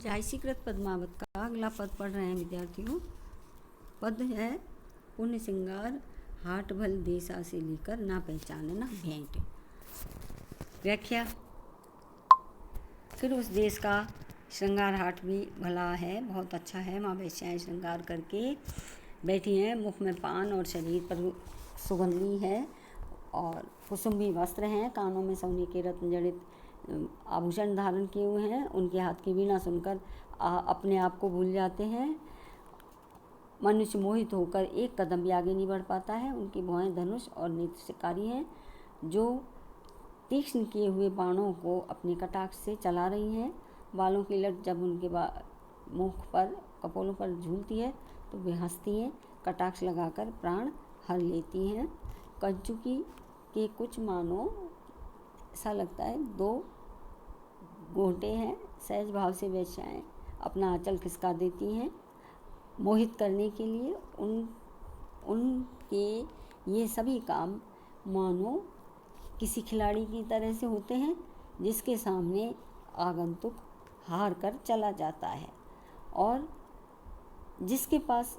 जायसीकृत पद्मावत का अगला पद पढ़ रहे हैं विद्यार्थियों। पद है पुण्य श्रृंगार हाट भल देसा से लेकर ना पहचानना भेंट। व्याख्या। फिर उस देश का श्रृंगार हाट भी भला है, बहुत अच्छा है। माँ वेश्याएँ श्रृंगार करके बैठी हैं, मुख में पान और शरीर पर सुगंधी है और कुसुम्भी वस्त्र हैं, कानों में सोने के रत्न जड़ित आभूषण धारण किए हुए हैं। उनके हाथ की वीणा सुनकर अपने आप को भूल जाते हैं। मनुष्य मोहित होकर एक कदम भी आगे नहीं बढ़ पाता है। उनकी भौहें धनुष और नेत्र शिकारी हैं, जो तीक्ष्ण किए हुए बाणों को अपने कटाक्ष से चला रही हैं। बालों की लट जब उनके मुख पर कपोलों पर झूलती है तो वे हंसती हैं, कटाक्ष लगाकर प्राण हर लेती हैं। कंचुकी के कुछ मानो ऐसा लगता है दो गोटे हैं। सहज भाव से वेश्याएँ अपना आंचल खिसका देती हैं। मोहित करने के लिए उनके ये सभी काम मानो किसी खिलाड़ी की तरह से होते हैं, जिसके सामने आगंतुक हार कर चला जाता है और जिसके पास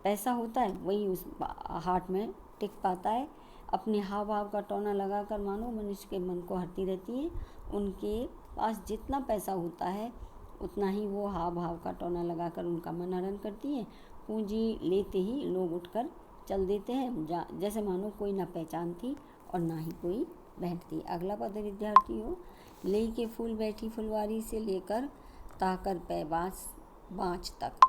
पैसा होता है वही उस हाट में टिक पाता है। अपने हाव भाव का टोना लगाकर मानो मनुष्य के मन को हरती रहती है। उनके पास जितना पैसा होता है उतना ही वो हाव भाव का टोना लगाकर उनका मन हरण करती है। पूंजी लेते ही लोग उठकर चल देते हैं, जैसे मानो कोई ना पहचान थी और ना ही कोई भेंट थी। अगला पद विद्यार्थियों। लेई के फूल बैठी फुलवारी से लेकर ताकर पै बाँच तक।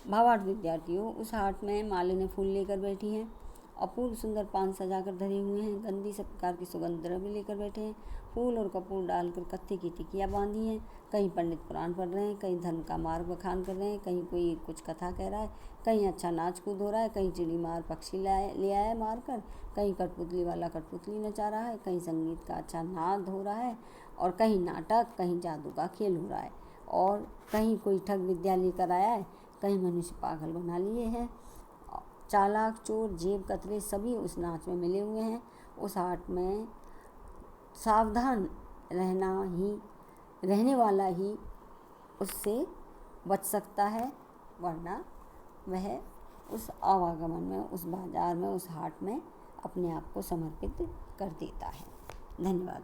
भावार्थ विद्यार्थियों, उस हाट में मालिनी फूल लेकर बैठी हैं, अपूर्व सुंदर पान सजाकर धरे हुए हैं, गंदी सब प्रकार की सुगंध द्रव्य लेकर बैठे हैं, फूल और कपूर डालकर कत्थे की टिकियाँ बांधी हैं। कहीं पंडित पुराण पढ़ रहे हैं, कहीं धर्म का मार्ग बखान कर रहे हैं, कहीं कोई कुछ कथा कह रहा है, कहीं अच्छा नाच कूद हो रहा है, कहीं चिड़ी मार पक्षी ले आया है मार कर, कहीं कठपुतली वाला कठपुतली नचा रहा है, कहीं संगीत का अच्छा नाद हो रहा है और कहीं नाटक, कहीं जादू का खेल हो रहा है और कहीं कोई ठग विद्या लेकर आया है, कहीं मनुष्य पागल बना लिए हैं। चालाक चोर जेब कतरे सभी उस नाच में मिले हुए हैं। उस हाट में सावधान रहने वाला ही उससे बच सकता है, वरना वह उस आवागमन में, उस बाजार में, उस हाट में अपने आप को समर्पित कर देता है। धन्यवाद।